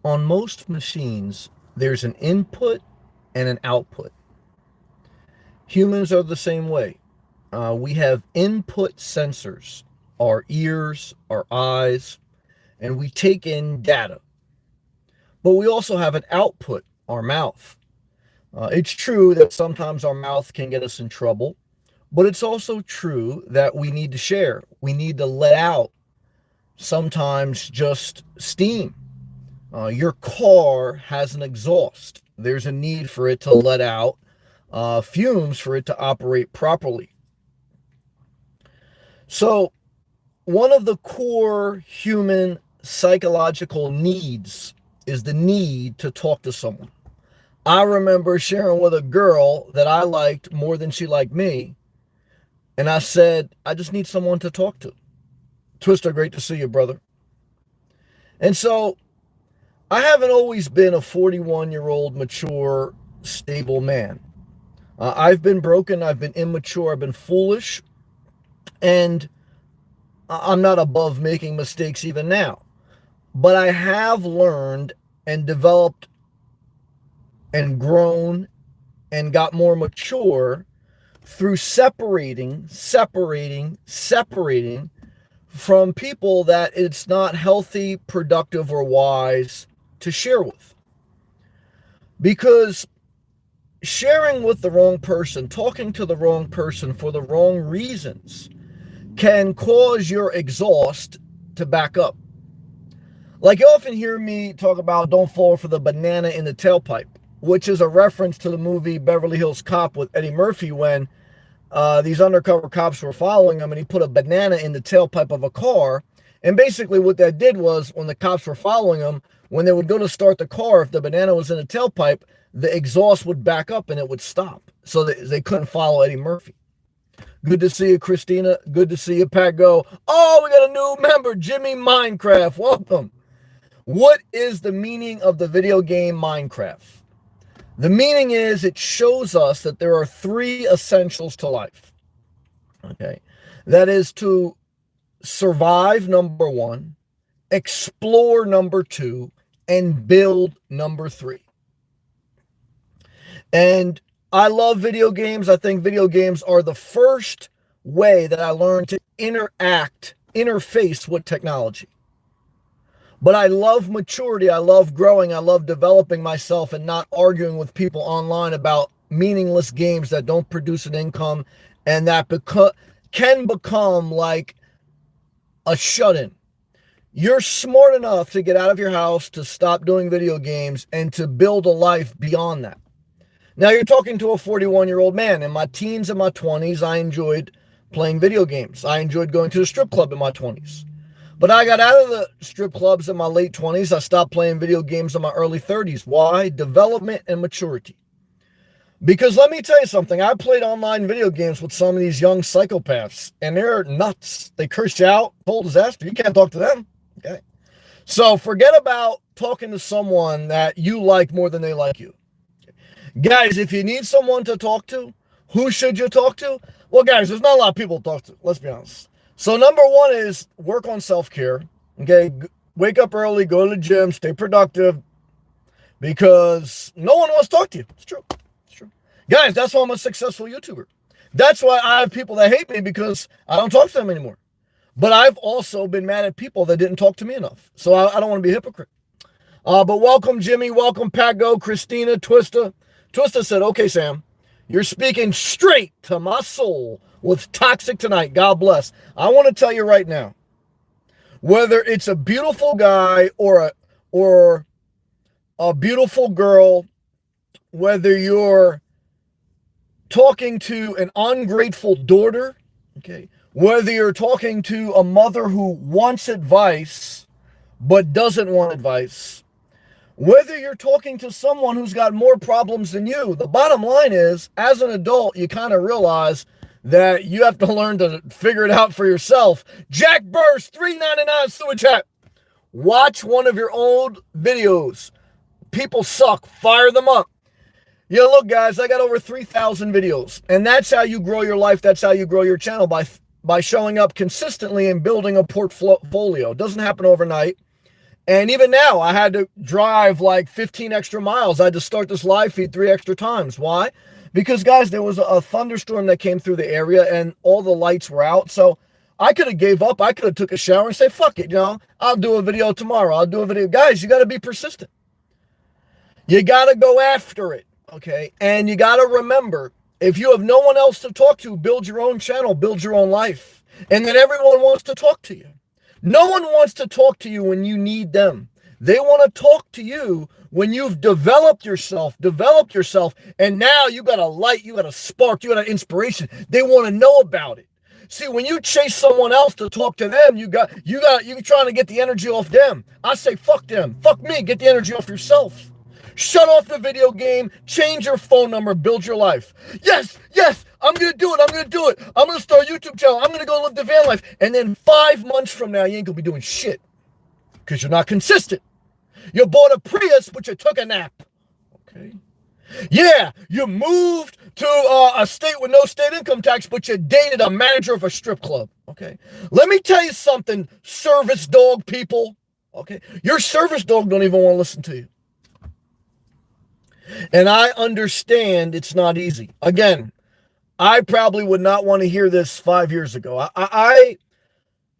On most machines, there's an input and an output. Humans are the same way. We have input sensors, our ears, our eyes, and we take in data. But we also have an output, our mouth. It's true that sometimes our mouth can get us in trouble, but it's also true that we need to share. We need to let out sometimes just steam. Your car has an exhaust. There's a need for it to let out fumes for it to operate properly. So, one of the core human psychological needs is the need to talk to someone. I remember sharing with a girl that I liked more than she liked me, and I said, I just need someone to talk to. Twister, great to see you, brother. And so I haven't always been a 41-year-old mature, stable man. I've been broken, I've been immature, I've been foolish, and I'm not above making mistakes even now. But I have learned and developed and grown and got more mature through separating from people that it's not healthy, productive, or wise to share with. Because sharing with the wrong person, talking to the wrong person for the wrong reasons, can cause your exhaust to back up. Like you often hear me talk about don't fall for the banana in the tailpipe, which is a reference to the movie Beverly Hills Cop with Eddie Murphy when these undercover cops were following him and he put a banana in the tailpipe of a car. And basically what that did was when the cops were following him, when they would go to start the car, if the banana was in the tailpipe, the exhaust would back up and it would stop. So they couldn't follow Eddie Murphy. Good to see you, Christina. Good to see you, Pat Go. Oh, we got a new member, Jimmy Minecraft. Welcome. What is the meaning of the video game Minecraft? The meaning is it shows us that there are three essentials to life. Okay. That is to survive, number one, explore, number two, and build, number three. And I love video games. I think video games are the first way that I learned to interface with technology. But I love maturity. I love growing. I love developing myself and not arguing with people online about meaningless games that don't produce an income and that can become like a shut-in. You're smart enough to get out of your house, to stop doing video games, and to build a life beyond that. Now, you're talking to a 41-year-old man. In my teens and my 20s, I enjoyed playing video games. I enjoyed going to the strip club in my 20s. But I got out of the strip clubs in my late 20s. I stopped playing video games in my early 30s. Why? Development and maturity. Because let me tell you something. I played online video games with some of these young psychopaths, and they're nuts. They curse you out, whole disaster. You can't talk to them. Okay. So forget about talking to someone that you like more than they like you. Guys, if you need someone to talk to, who should you talk to? Well, guys, there's not a lot of people to talk to. Let's be honest. So number one is work on self-care. Okay, wake up early, go to the gym, stay productive, because no one wants to talk to you. It's true. It's true. Guys, that's why I'm a successful YouTuber. That's why I have people that hate me because I don't talk to them anymore. But I've also been mad at people that didn't talk to me enough. So I don't want to be a hypocrite. But welcome, Jimmy. Welcome, Pat Go, Christina, Twista. Twista said, okay, Sam, you're speaking straight to my soul with Toxic Tonight. God bless. I want to tell you right now, whether it's a beautiful guy or a beautiful girl, whether you're talking to an ungrateful daughter, okay, whether you're talking to a mother who wants advice but doesn't want advice, whether you're talking to someone who's got more problems than you, the bottom line is, as an adult, you kind of realize that you have to learn to figure it out for yourself. Jack Burst, $3.99 super chat. Watch one of your old videos. People suck. Fire them up. Yeah, look, guys, I got over 3,000 videos, and that's how you grow your life. That's how you grow your channel, by showing up consistently and building a portfolio. It doesn't happen overnight. And even now, I had to drive like 15 extra miles. I had to start this live feed 3 extra times. Why? Because, guys, there was a thunderstorm that came through the area and all the lights were out. So I could have gave up. I could have took a shower and say, fuck it, I'll do a video tomorrow. I'll do a video. Guys, you got to be persistent. You got to go after it, okay? And you got to remember, if you have no one else to talk to, build your own channel, build your own life. And then everyone wants to talk to you. No one wants to talk to you when you need them. They want to talk to you when you've developed yourself, and now you got a light, you got a spark, you got an inspiration. They want to know about it. See, when you chase someone else to talk to them, you're trying to get the energy off them. I say, fuck them. Fuck me. Get the energy off yourself. Shut off the video game, change your phone number, build your life. Yes, I'm going to do it. I'm going to start a YouTube channel. I'm going to go live the van life. And then 5 months from now, you ain't going to be doing shit because you're not consistent. You bought a Prius, but you took a nap. Okay. Yeah, you moved to a state with no state income tax, but you dated a manager of a strip club. Okay. Let me tell you something, service dog people. Okay. Your service dog don't even want to listen to you. And I understand it's not easy. Again, I probably would not want to hear this 5 years ago. I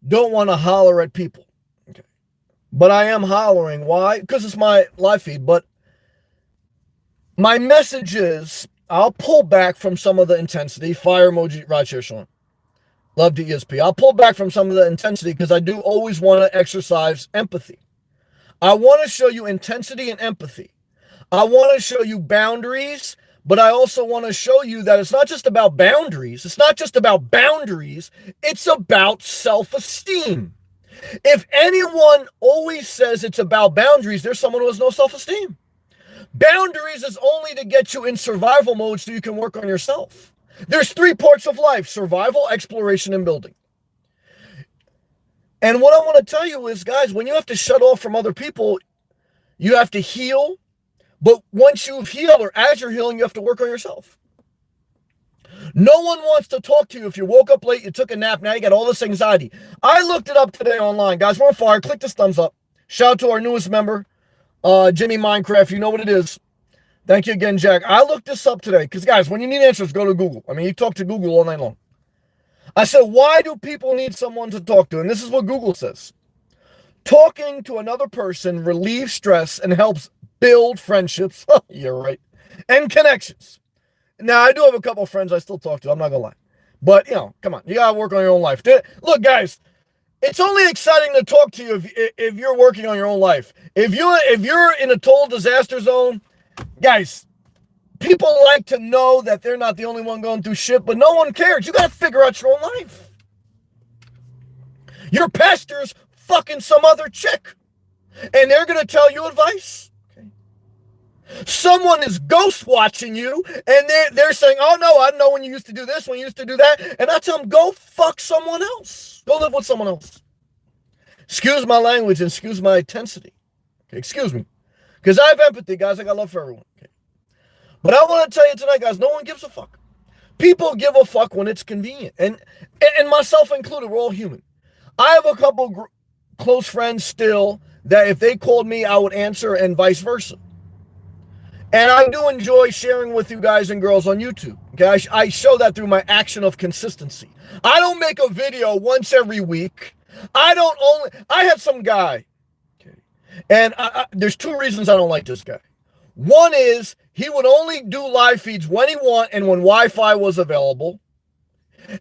don't want to holler at people. Okay. But I am hollering. Why? Because it's my live feed. But my message is, I'll pull back from some of the intensity. Fire emoji, right here, Sean. Love to ESP. I'll pull back from some of the intensity because I do always want to exercise empathy. I want to show you intensity and empathy. I want to show you boundaries, but I also want to show you that it's not just about boundaries. It's not just about boundaries. It's about self-esteem. If anyone always says it's about boundaries, there's someone who has no self-esteem. Boundaries is only to get you in survival mode so you can work on yourself. There's 3 parts of life: survival, exploration, and building. And what I want to tell you is, guys, when you have to shut off from other people, you have to heal. But once you've healed, or as you're healing, you have to work on yourself. No one wants to talk to you if you woke up late, you took a nap, now you got all this anxiety. I looked it up today online. Guys, we're on fire. Click this thumbs up. Shout out to our newest member, Jimmy Minecraft. You know what it is. Thank you again, Jack. I looked this up today because, guys, when you need answers, go to Google. I mean, you talk to Google all night long. I said, why do people need someone to talk to? And this is what Google says. Talking to another person relieves stress and helps build friendships. You're right. And connections. Now, I do have a couple friends I still talk to. I'm not going to lie. But, come on. You got to work on your own life. Look, guys, it's only exciting to talk to you if you're working on your own life. If you're in a total disaster zone, guys, people like to know that they're not the only one going through shit, but no one cares. You got to figure out your own life. Your pastor's fucking some other chick, and they're going to tell you advice. Someone is ghost watching you, and they're saying, oh no, I know when you used to do this, when you used to do that. And I tell them, go fuck someone else. Go live with someone else. Excuse my language and excuse my intensity. Okay, excuse me. Because I have empathy, guys. I got love for everyone. Okay. But I want to tell you tonight, guys, no one gives a fuck. People give a fuck when it's convenient. And myself included, we're all human. I have a couple close friends still that if they called me, I would answer, and vice versa. And I do enjoy sharing with you guys and girls on YouTube. Okay, I show that through my action of consistency. I don't make a video once every week. I had some guy, okay, and there's 2 reasons I don't like this guy. One is he would only do live feeds when he want and when Wi-Fi was available.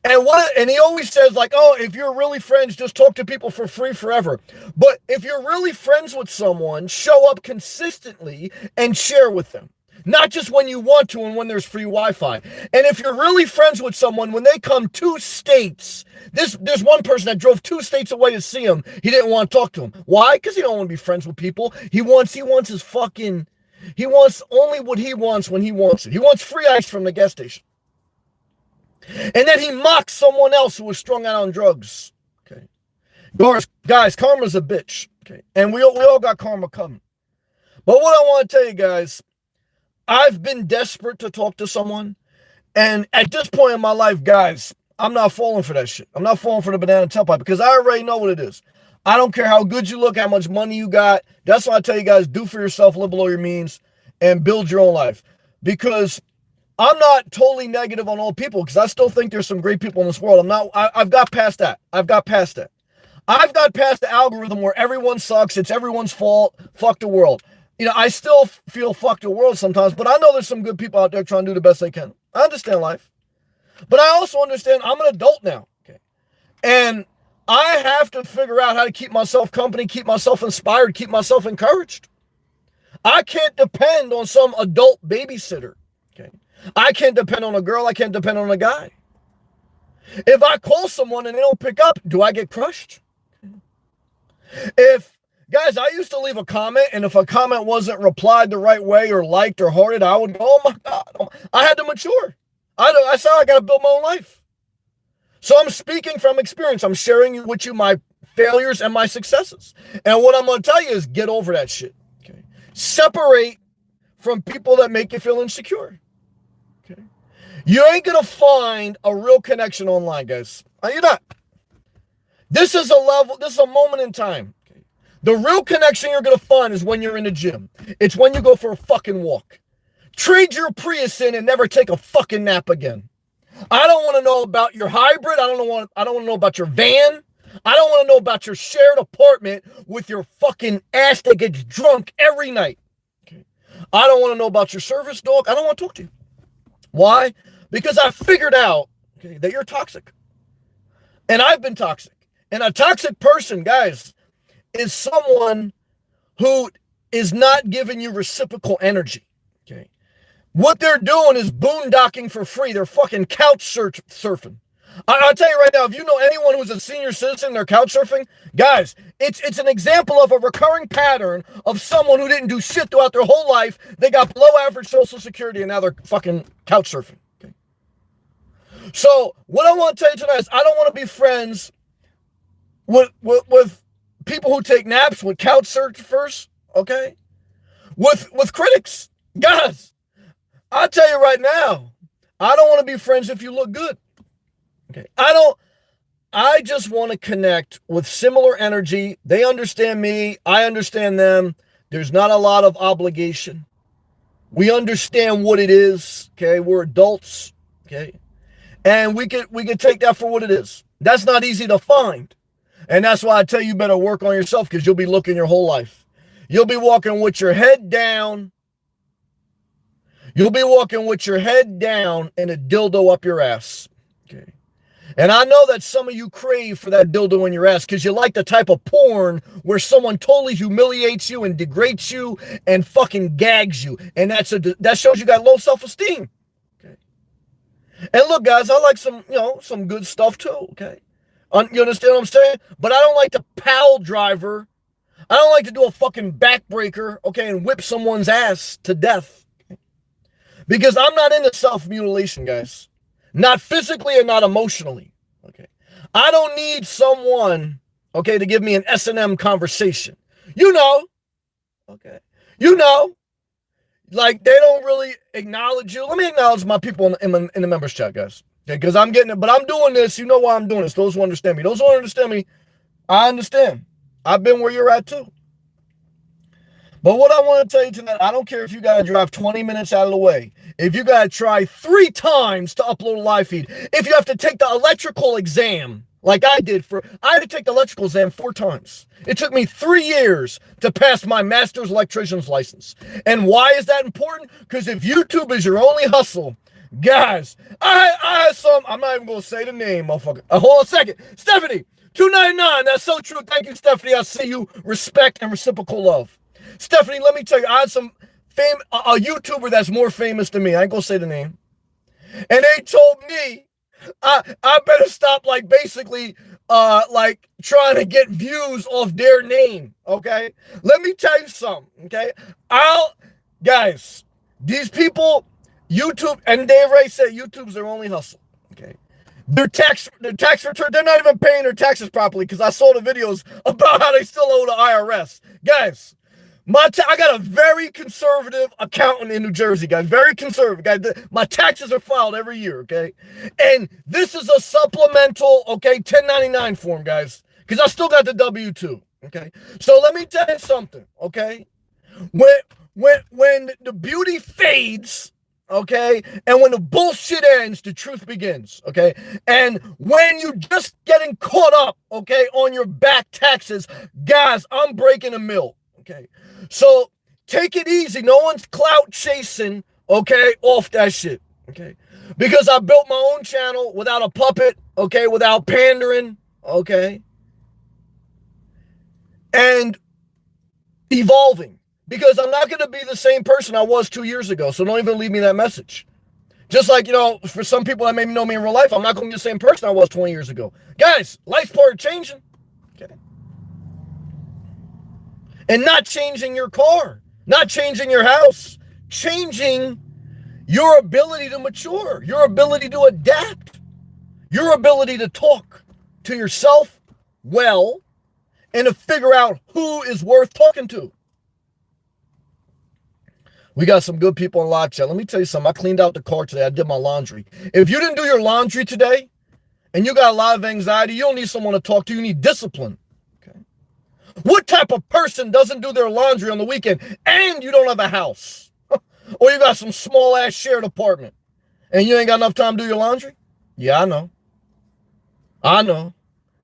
And he always says, like, oh, if you're really friends, just talk to people for free forever. But if you're really friends with someone, show up consistently and share with them. Not just when you want to and when there's free Wi-Fi. And if you're really friends with someone, when they come 2 states, there's one person that drove 2 states away to see him. He didn't want to talk to him. Why? Because he don't want to be friends with people. He wants only what he wants when he wants it. He wants free ice from the gas station. And then he mocks someone else who was strung out on drugs. Okay, guys, karma's a bitch. Okay, and we all got karma coming. But what I want to tell you guys, I've been desperate to talk to someone, and at this point in my life, guys, I'm not falling for that shit. I'm not falling for the banana tailpipe because I already know what it is. I don't care how good you look, how much money you got. That's why I tell you guys, do for yourself, live below your means, and build your own life. Because I'm not totally negative on all people, because I still think there's some great people in this world. I've got past that. I've got past the algorithm where everyone sucks. It's everyone's fault. Fuck the world. I still feel fuck the world sometimes, but I know there's some good people out there trying to do the best they can. I understand life. But I also understand I'm an adult now. Okay. And I have to figure out how to keep myself company, keep myself inspired, keep myself encouraged. I can't depend on some adult babysitter. Okay. I can't depend on a girl. I can't depend on a guy. If I call someone and they don't pick up, do I get crushed? Guys, I used to leave a comment, and if a comment wasn't replied the right way or liked or hearted, I would go, oh my God. I had to mature. I said I got to build my own life. So I'm speaking from experience. I'm sharing with you my failures and my successes. And what I'm going to tell you is get over that shit. Okay. Separate from people that make you feel insecure. Okay. You ain't going to find a real connection online, guys. You're not. This is a moment in time. Okay. The real connection you're going to find is when you're in the gym. It's when you go for a fucking walk. Trade your Prius in and never take a fucking nap again. I don't want to know about your hybrid. I don't want to know about your van. I don't want to know about your shared apartment with your fucking ass that gets drunk every night. Okay. I don't want to know about your service dog. I don't want to talk to you. Why? Because I figured out, okay, that you're toxic. And I've been toxic. And a toxic person, guys, is someone who is not giving you reciprocal energy. Okay. What they're doing is boondocking for free. They're fucking couch surfing. I'll tell you right now, if you know anyone who's a senior citizen, they're couch surfing, guys, it's an example of a recurring pattern of someone who didn't do shit throughout their whole life. They got below average Social Security and now they're fucking couch surfing. Okay. So what I want to tell you tonight is I don't want to be friends with people who take naps, with couch surfers, okay? With critics. Guys, I'll tell you right now, I don't want to be friends if you look good. Okay. I just want to connect with similar energy. They understand me. I understand them. There's not a lot of obligation. We understand what it is. Okay. We're adults. Okay. And we could take that for what it is. That's not easy to find. And that's why I tell you better work on yourself, because you'll be looking your whole life. You'll be walking with your head down. You'll be walking with your head down and a dildo up your ass. Okay. And I know that some of you crave for that dildo in your ass because you like the type of porn where someone totally humiliates you and degrades you and fucking gags you. And that shows you got low self-esteem. Okay. And look, guys, I like some good stuff too. Okay. You understand what I'm saying? But I don't like to pile driver. I don't like to do a fucking backbreaker, okay, and whip someone's ass to death. Okay? Because I'm not into self-mutilation, guys. Not physically and not emotionally. Okay. I don't need someone, okay, to give me an S&M conversation. You know. Okay. You know. Like, they don't really acknowledge you. Let me acknowledge my people in the members chat, guys. Okay, because I'm getting it, but I'm doing this. You know why I'm doing this. Those who understand me. Those who understand me, I understand. I've been where you're at too. But what I want to tell you tonight, I don't care if you got to drive 20 minutes out of the way. If you got to try 3 times to upload a live feed. If you have to take the electrical exam, like I had to take the electrical exam 4 times. It took me 3 years to pass my master's electrician's license. And why is that important? Because if YouTube is your only hustle, guys, I had some, I'm not even going to say the name, motherfucker. Hold on a second. Stephanie, $2.99. That's so true. Thank you, Stephanie. I see you. Respect and reciprocal love. Stephanie, let me tell you, I had some a YouTuber that's more famous than me. I ain't going to say the name. And they told me I better stop, like, basically, like, trying to get views off their name, okay? Let me tell you something, okay? Guys, these people, YouTube, and Dave Ray said YouTube's their only hustle, okay? Their tax return, they're not even paying their taxes properly because I saw the videos about how they still owe the IRS. Guys, I got a very conservative accountant in New Jersey, guys. Very conservative, guys. My taxes are filed every year, okay? And this is a supplemental, okay, 1099 form, guys. because I still got the W-2. Okay. So let me tell you something. Okay. When the beauty fades, okay, and when the bullshit ends, the truth begins, okay? And when you just getting caught up, okay, on your back taxes, guys, I'm breaking a mill, okay? So take it easy. No one's clout chasing, okay, off that shit, okay? Because I built my own channel without a puppet, okay, without pandering, okay? And evolving. Because I'm not going to be the same person I was 2 years ago. So don't even leave me that message. Just like, for some people that maybe know me in real life, I'm not going to be the same person I was 20 years ago. Guys, life's part of changing. Okay. And not changing your car. Not changing your house. Changing your ability to mature. Your ability to adapt. Your ability to talk to yourself well. And to figure out who is worth talking to. We got some good people in live chat. Let me tell you something. I cleaned out the car today. I did my laundry. If you didn't do your laundry today and you got a lot of anxiety, you don't need someone to talk to. You need discipline. Okay. What type of person doesn't do their laundry on the weekend and you don't have a house? Or you got some small ass shared apartment and you ain't got enough time to do your laundry? Yeah, I know. I know.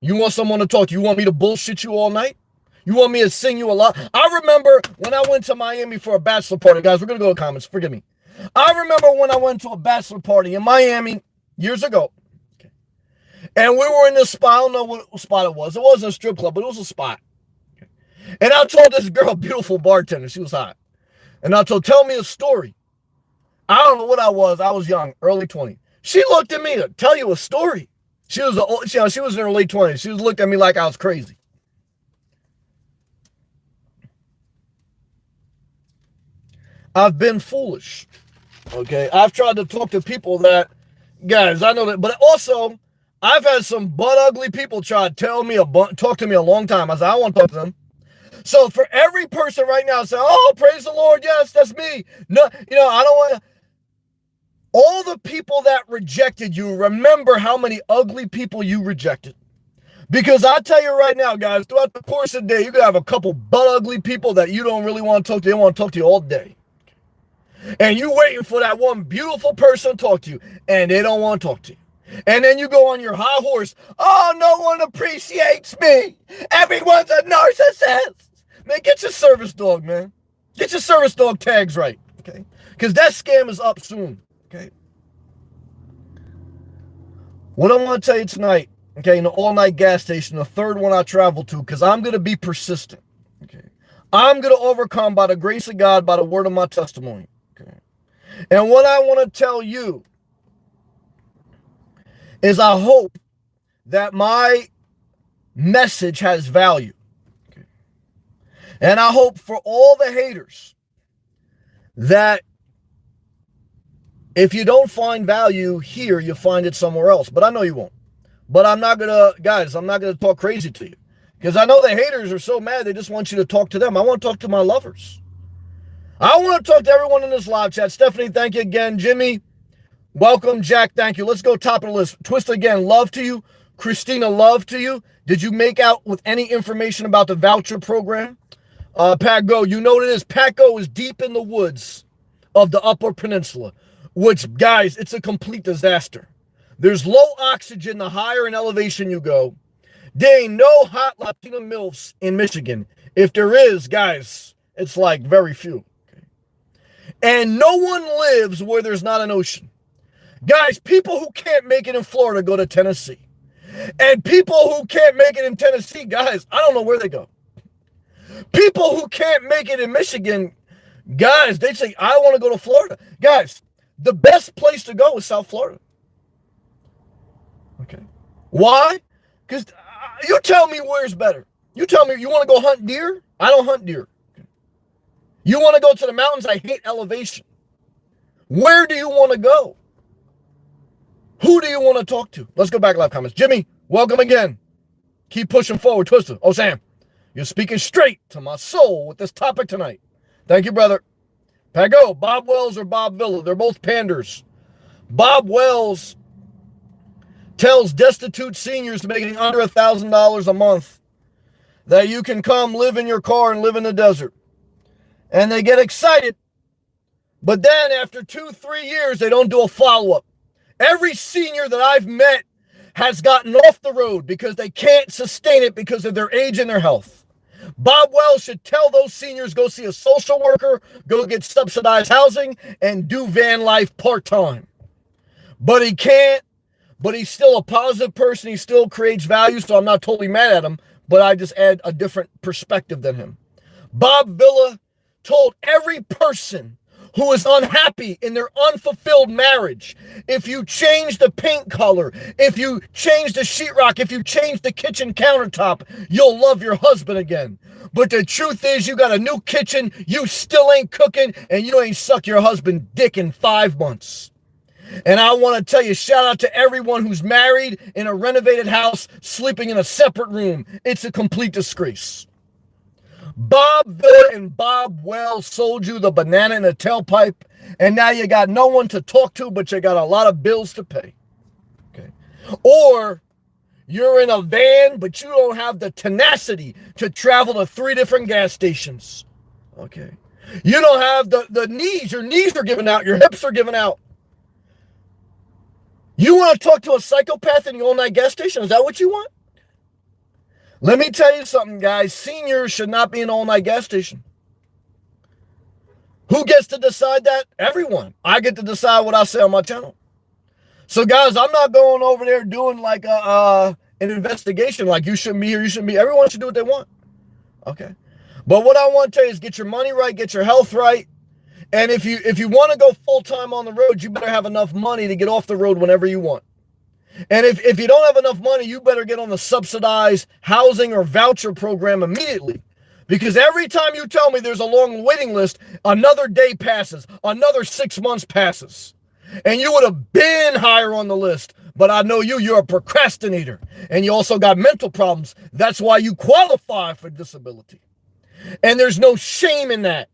You want someone to talk to. You want me to bullshit you all night? You want me to sing you a lot? I remember when I went to Miami for a bachelor party. Guys, we're going to go to comments. Forgive me. I remember when I went to a bachelor party in Miami years ago. Okay. And we were in this spot. I don't know what spot it was. It wasn't a strip club, but it was a spot. Okay. And I told this girl, beautiful bartender. She was hot. And I told, tell me a story. I don't know what I was. I was young, early 20s. She looked at me to tell you a story. She was in her late 20s. She looked at me like I was crazy. I've been foolish, okay? I've tried to talk to people that, guys, I know that, but also, I've had some butt ugly people try to talk to me a long time. I said, I want to talk to them. So for every person right now saying, oh, praise the Lord, yes, that's me. No, I don't want to. All the people that rejected you, remember how many ugly people you rejected. Because I tell you right now, guys, throughout the course of the day, you can have a couple butt ugly people that you don't really want to talk to. They want to talk to you all day. And you waiting for that one beautiful person to talk to you, and they don't want to talk to you. And then you go on your high horse. Oh, no one appreciates me. Everyone's a narcissist. Man, get your service dog, man. Get your service dog tags right, okay? Because that scam is up soon, okay? What I want to tell you tonight, okay, in the all-night gas station, the third one I traveled to, because I'm going to be persistent, okay? I'm going to overcome by the grace of God, by the word of my testimony. And what I want to tell you is I hope that my message has value. Okay. And I hope for all the haters that if you don't find value here, you find it somewhere else. But I know you won't. But I'm not going to talk crazy to you. Because I know the haters are so mad, they just want you to talk to them. I want to talk to my lovers. I want to talk to everyone in this live chat. Stephanie, thank you again. Jimmy, welcome. Jack, thank you. Let's go top of the list. Twist again, love to you. Christina, love to you. Did you make out with any information about the voucher program? Pat Go, you know what it is. Pat Go is deep in the woods of the Upper Peninsula, which, guys, it's a complete disaster. There's low oxygen the higher in elevation you go. There ain't no hot Latina MILFs in Michigan. If there is, guys, it's like very few. And no one lives where there's not an ocean. Guys, people who can't make it in Florida go to Tennessee. And people who can't make it in Tennessee, guys, I don't know where they go. People who can't make it in Michigan, guys, they say, I want to go to Florida. Guys, the best place to go is South Florida. Okay. Why? Because you tell me where's better. You tell me, you want to go hunt deer? I don't hunt deer. You want to go to the mountains? I hate elevation. Where do you want to go? Who do you want to talk to? Let's go back live comments. Jimmy, welcome again. Keep pushing forward, Twister. Oh, Sam, you're speaking straight to my soul with this topic tonight. Thank you, brother. Pago, Bob Wells or Bob Villa? They're both panders. Bob Wells tells destitute seniors making under $1,000 a month that you can come live in your car and live in the desert. And they get excited. But then after 2-3 years, they don't do a follow-up. Every senior that I've met has gotten off the road because they can't sustain it because of their age and their health. Bob Wells should tell those seniors, go see a social worker, go get subsidized housing, and do van life part-time. But he can't, but he's still a positive person. He still creates value, so I'm not totally mad at him, but I just add a different perspective than him. Bob Villa told every person who is unhappy in their unfulfilled marriage, if you change the paint color, if you change the sheetrock, if you change the kitchen countertop, you'll love your husband again. But the truth is, you got a new kitchen, you still ain't cooking, and you ain't suck your husband dick in 5 months. And I want to tell you, shout out to everyone who's married in a renovated house, sleeping in a separate room. It's a complete disgrace. Bob Villa and Bob Wells sold you the banana in a tailpipe, and now you got no one to talk to, but you got a lot of bills to pay. Okay. Or you're in a van, but you don't have the tenacity to travel to 3 different gas stations. Okay. You don't have the knees. Your knees are giving out. Your hips are giving out. You want to talk to a psychopath in your all-night gas station? Is that what you want? Let me tell you something, guys. Seniors should not be an all-night gas station. Who gets to decide that? Everyone. I get to decide what I say on my channel. So, guys, I'm not going over there doing like an investigation like you shouldn't be here, you shouldn't be. Everyone should do what they want. Okay. But what I want to tell you is get your money right, get your health right. And if you want to go full-time on the road, you better have enough money to get off the road whenever you want. And if you don't have enough money, you better get on the subsidized housing or voucher program immediately. Because every time you tell me there's a long waiting list, another day passes, another 6 months passes. And you would have been higher on the list. But I know you're a procrastinator. And you also got mental problems. That's why you qualify for disability. And there's no shame in that.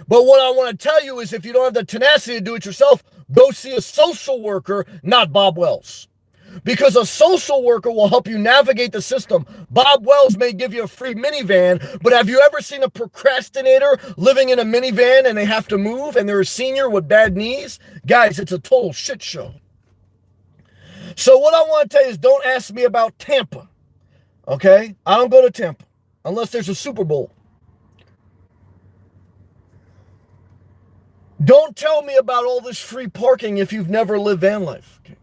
But what I want to tell you is if you don't have the tenacity to do it yourself, go see a social worker, not Bob Wells. Because a social worker will help you navigate the system. Bob Wells may give you a free minivan, but have you ever seen a procrastinator living in a minivan and they have to move and they're a senior with bad knees? Guys, it's a total shit show. So what I want to tell you is don't ask me about Tampa, okay? I don't go to Tampa unless there's a Super Bowl. Don't tell me about all this free parking if you've never lived van life, okay?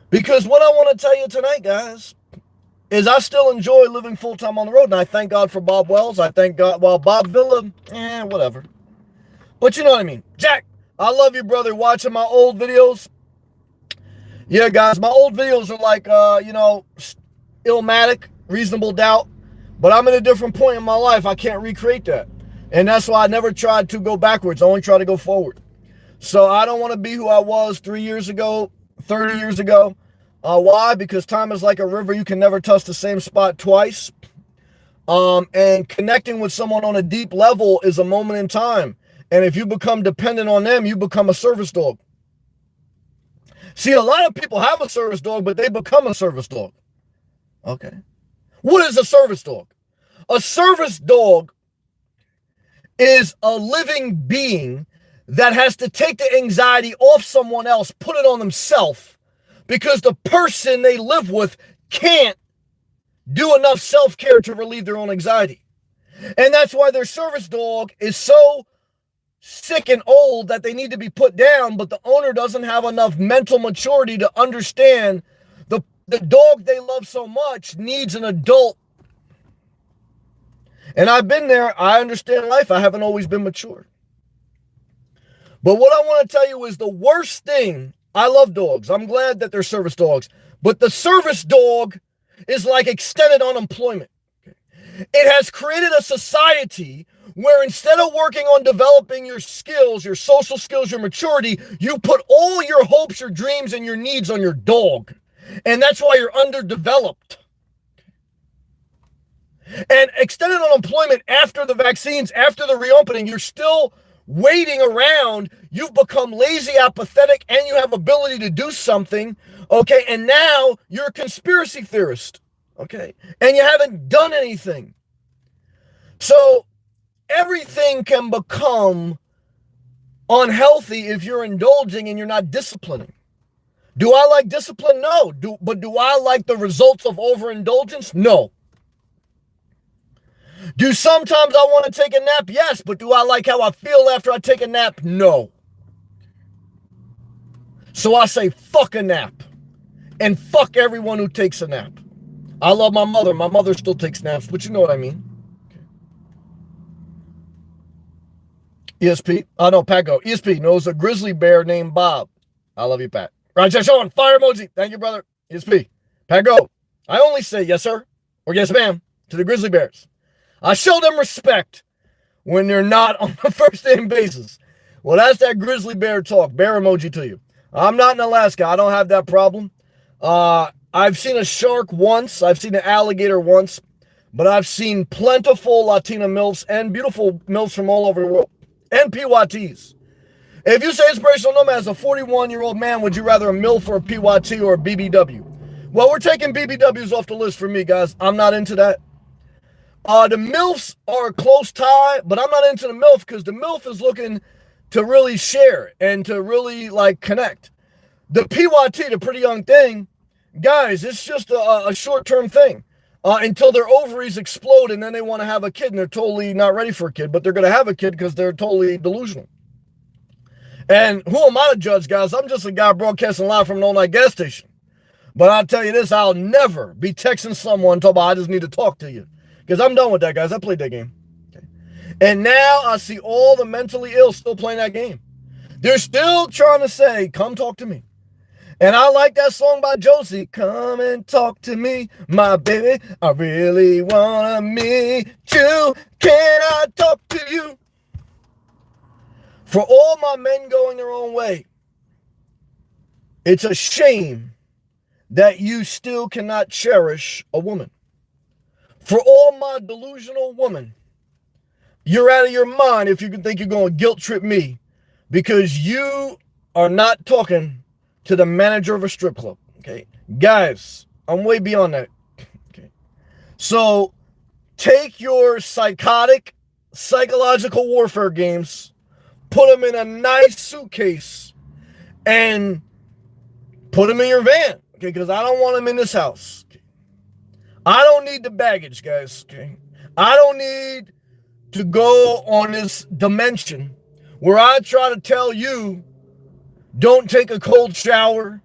Because what I want to tell you tonight, guys, is I still enjoy living full-time on the road, and I thank God for Bob Wells. I thank God, well, Bob Villa, whatever. But you know what I mean. Jack, I love you, brother. Watching my old videos. Yeah, guys, my old videos are like, Illmatic, Reasonable Doubt. But I'm at a different point in my life. I can't recreate that. And that's why I never tried to go backwards. I only try to go forward. So I don't want to be who I was 3 years ago, 30 years ago. Why? Because time is like a river. You can never touch the same spot twice. And connecting with someone on a deep level is a moment in time. And if you become dependent on them, you become a service dog. See, a lot of people have a service dog, but they become a service dog. Okay. What is a service dog? A service dog is a living being that has to take the anxiety off someone else, put it on themselves, because the person they live with can't do enough self-care to relieve their own anxiety. And that's why their service dog is so sick and old that they need to be put down, but the owner doesn't have enough mental maturity to understand the dog they love so much needs an adult. And I've been there. I understand life. I haven't always been mature. But what I want to tell you is the worst thing. I love dogs. I'm glad that they're service dogs. But the service dog is like extended unemployment. It has created a society where instead of working on developing your skills, your social skills, your maturity, you put all your hopes, your dreams, and your needs on your dog. And that's why you're underdeveloped. And extended unemployment after the vaccines, after the reopening, you're still waiting around. You've become lazy, apathetic, and you have ability to do something. Okay, and now you're a conspiracy theorist. okay? And you haven't done anything. So everything can become unhealthy if you're indulging and you're not disciplining. Do I like discipline? No. But do I like the results of overindulgence? No. Do sometimes I want to take a nap? Yes. But do I like how I feel after I take a nap? No. So I say fuck a nap. And fuck everyone who takes a nap. I love my mother. My mother still takes naps, but you know what I mean. ESP. Oh, no, Pat go. ESP knows a grizzly bear named Bob. I love you, Pat. Right, Sean, fire emoji. Thank you, brother. ESP. Pat go. I only say yes, sir, or yes, ma'am, to the grizzly bears. I show them respect when they're not on the first name basis. Well, that's that grizzly bear talk. Bear emoji to you. I'm not in Alaska. I don't have that problem. I've seen a shark once. I've seen an alligator once. But I've seen plentiful Latina MILFs and beautiful MILFs from all over the world. And PYTs. If you say inspirational nomad as a 41-year-old man, would you rather a MILF or a PYT or a BBW? Well, we're taking BBWs off the list for me, guys. I'm not into that. The MILFs are a close tie, but I'm not into the MILF because the MILF is looking to really share and to really, like, connect. The PYT, the pretty young thing, guys, it's just a short-term thing. Until their ovaries explode and then they want to have a kid and they're totally not ready for a kid, but they're going to have a kid because they're totally delusional. And who am I to judge, guys? I'm just a guy broadcasting live from an all-night gas station. But I'll tell you this, I'll never be texting someone talking about I just need to talk to you. Because I'm done with that, guys. I played that game. Okay. And now I see all the mentally ill still playing that game. They're still trying to say, come talk to me. And I like that song by Josie. Come and talk to me, my baby. I really want to meet you. Can I talk to you? For all my men going their own way, it's a shame that you still cannot cherish a woman. For all my delusional women, you're out of your mind if you can think you're going to guilt trip me because you are not talking to the manager of a strip club, okay? Guys, I'm way beyond that, okay? So, take your psychological warfare games, put them in a nice suitcase, and put them in your van, okay? Because I don't want them in this house. Okay? I don't need the baggage, guys, okay? I don't need to go on this dimension where I try to tell you don't take a cold shower.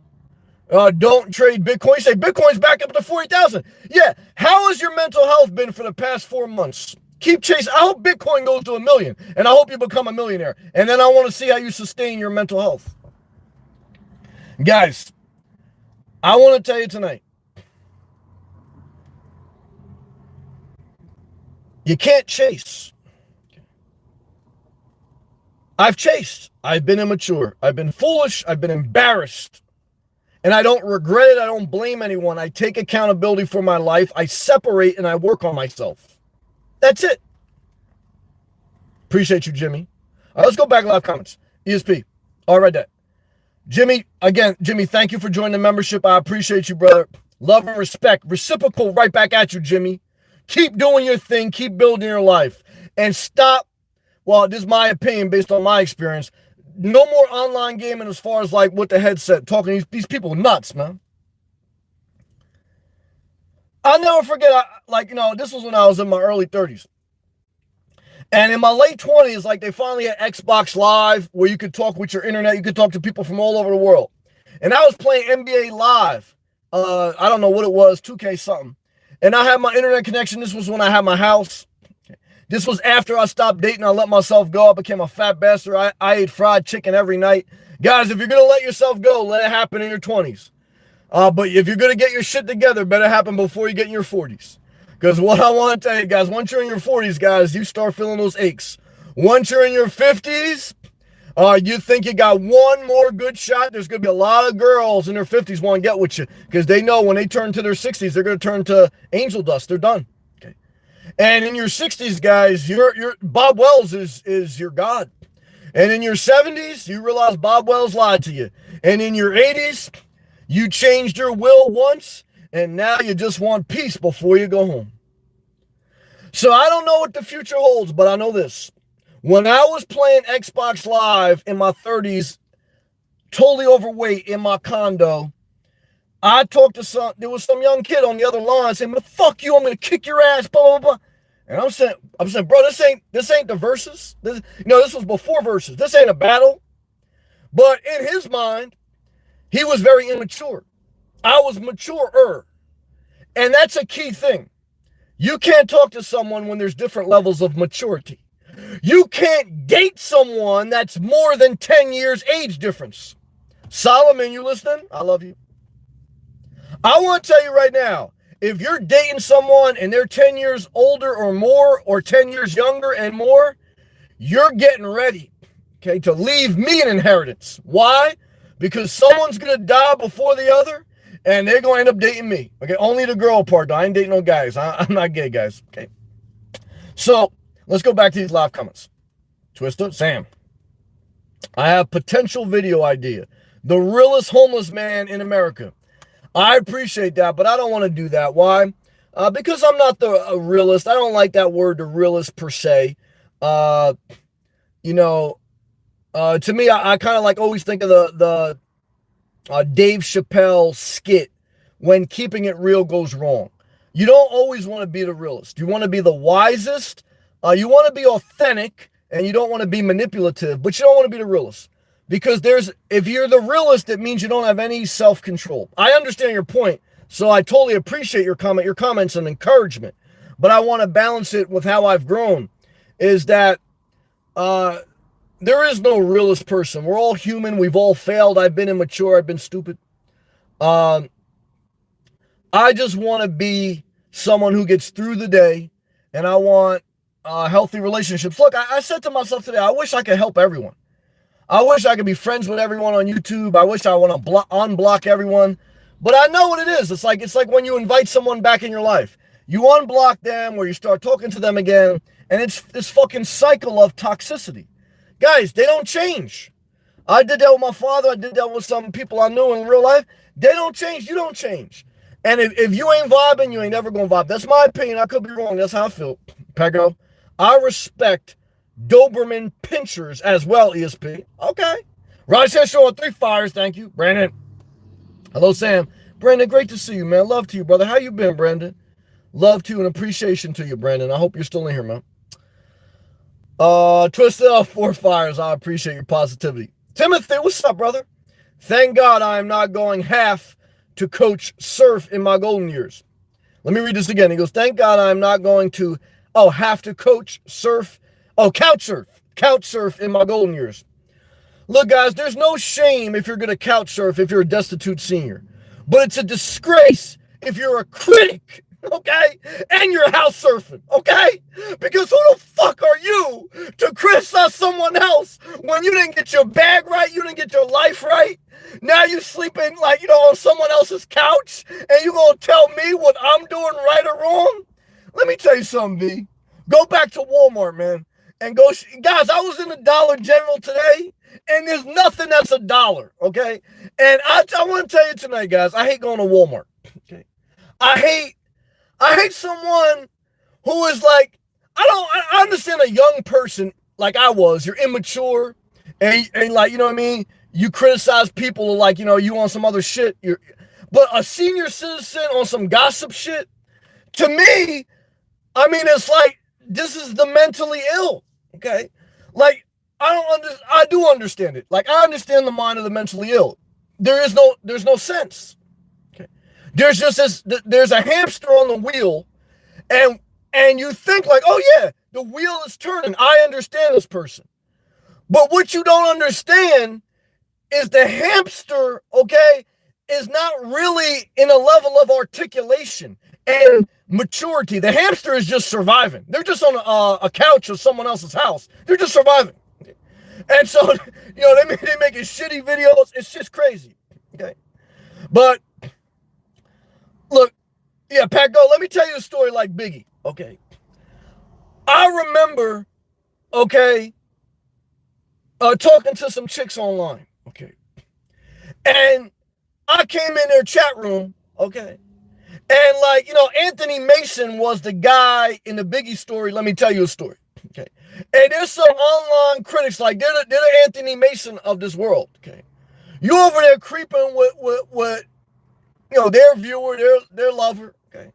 Don't trade Bitcoin. You say Bitcoin's back up to 40,000. Yeah. How has your mental health been for the past 4 months? Keep chasing. I hope Bitcoin goes to 1 million and I hope you become a millionaire. And then I want to see how you sustain your mental health. Guys, I want to tell you tonight. You can't chase. I've chased. I've been immature. I've been foolish. I've been embarrassed. And I don't regret it. I don't blame anyone. I take accountability for my life. I separate and I work on myself. That's it. Appreciate you, Jimmy. All right, let's go back to live comments. ESP. All right, that. Jimmy, again, Jimmy, thank you for joining the membership. I appreciate you, brother. Love and respect. Reciprocal right back at you, Jimmy. Keep doing your thing. Keep building your life. And stop. Well, this is my opinion based on my experience. No more online gaming as far as like with the headset. Talking these people nuts, man. I'll never forget, this was when I was in my early 30s. And in my late 20s, like they finally had Xbox Live where you could talk with your internet. You could talk to people from all over the world. And I was playing NBA Live. I don't know what it was, 2K something. And I had my internet connection. This was when I had my house. This was after I stopped dating. I let myself go. I became a fat bastard. I ate fried chicken every night. Guys, if you're going to let yourself go, let it happen in your 20s. But if you're going to get your shit together, it better happen before you get in your 40s. Because what I want to tell you, guys, once you're in your 40s, guys, you start feeling those aches. Once you're in your 50s, you think you got one more good shot. There's going to be a lot of girls in their 50s want to get with you. Because they know when they turn to their 60s, they're going to turn to angel dust. They're done. And in your 60s, guys, your Bob Wells is your God. And in your 70s, you realize Bob Wells lied to you. And in your 80s, you changed your will once, and now you just want peace before you go home. So I don't know what the future holds, but I know this. When I was playing Xbox Live in my 30s, totally overweight in my condo, I talked to there was some young kid on the other line saying, fuck you, I'm going to kick your ass, blah, blah, blah. And I'm saying, bro, this ain't the versus. This was before versus. This ain't a battle. But in his mind, he was very immature. I was maturer. And that's a key thing. You can't talk to someone when there's different levels of maturity. You can't date someone that's more than 10 years age difference. Solomon, you listening? I love you. I want to tell you right now, if you're dating someone and they're 10 years older or more, or 10 years younger and more, you're getting ready, okay, to leave me an inheritance. Why? Because someone's going to die before the other, and they're going to end up dating me. Okay, only the girl part, though. I ain't dating no guys. I'm not gay, guys. Okay. So, let's go back to these live comments. Twister, Sam. I have potential video idea. The realest homeless man in America. I appreciate that, but I don't want to do that. Why? Because I'm not a realist. I don't like that word, the realist, per se. To me, I kind of like always think of the Dave Chappelle skit, when keeping it real goes wrong. You don't always want to be the realist. You want to be the wisest. You want to be authentic, and you don't want to be manipulative, but you don't want to be the realist. Because if you're the realist, it means you don't have any self-control. I understand your point, so I totally appreciate your comment. Your comment's an encouragement, but I want to balance it with how I've grown, is that there is no realist person. We're all human. We've all failed. I've been immature. I've been stupid. I just want to be someone who gets through the day, and I want healthy relationships. Look, I said to myself today, I wish I could help everyone. I wish I could be friends with everyone on YouTube. I wish I want to unblock everyone. But I know what it is. It's like when you invite someone back in your life. You unblock them, or you start talking to them again, and it's this fucking cycle of toxicity. Guys, they don't change. I did that with my father. I did that with some people I knew in real life. They don't change. You don't change. And if you ain't vibing, you ain't never going to vibe. That's my opinion. I could be wrong. That's how I feel. Pego, I respect Doberman pinchers as well, ESP. Okay. Raj says show 3 fires. Thank you. Brandon. Hello, Sam. Brandon, great to see you, man. Love to you, brother. How you been, Brandon? Love to you and appreciation to you, Brandon. I hope you're still in here, man. Twisted off 4 fires. I appreciate your positivity. Timothy, what's up, brother? Thank God I am not going half to coach surf in my golden years. Let me read this again. He goes, thank God I am not going to have to coach surf. Couch surf in my golden years. Look, guys, there's no shame if you're going to couch surf if you're a destitute senior. But it's a disgrace if you're a critic, okay? And you're house surfing, okay? Because who the fuck are you to criticize someone else when you didn't get your bag right, you didn't get your life right? Now you sleeping on someone else's couch, and you gonna tell me what I'm doing right or wrong? Let me tell you something, B. Go back to Walmart, man. And go, guys, I was in the Dollar General today, and there's nothing that's $1, okay? And I want to tell you tonight, guys, I hate going to Walmart, okay? I hate someone who is like, I understand a young person like I was, you're immature, and like, you know what I mean? You criticize people like, you on some other shit. But a senior citizen on some gossip shit, to me, I mean, it's like, this is the mentally ill, okay? Like, I do understand it. Like, I understand the mind of the mentally ill. There's no sense. Okay. There's just there's a hamster on the wheel, and you think like, oh yeah, the wheel is turning. I understand this person. But what you don't understand is the hamster, okay, is not really in a level of articulation and maturity. The hamster is just surviving. They're just on a couch of someone else's house. They're just surviving. And so, they making shitty videos. It's just crazy. Okay. But look, yeah, Pat, go. Let me tell you a story like Biggie. Okay. I remember, okay, talking to some chicks online. Okay. And I came in their chat room. Okay. And like, Anthony Mason was the guy in the Biggie story. Let me tell you a story. Okay. And there's some online critics, like they're the Anthony Mason of this world. Okay. You over there creeping with their viewer, their lover. Okay.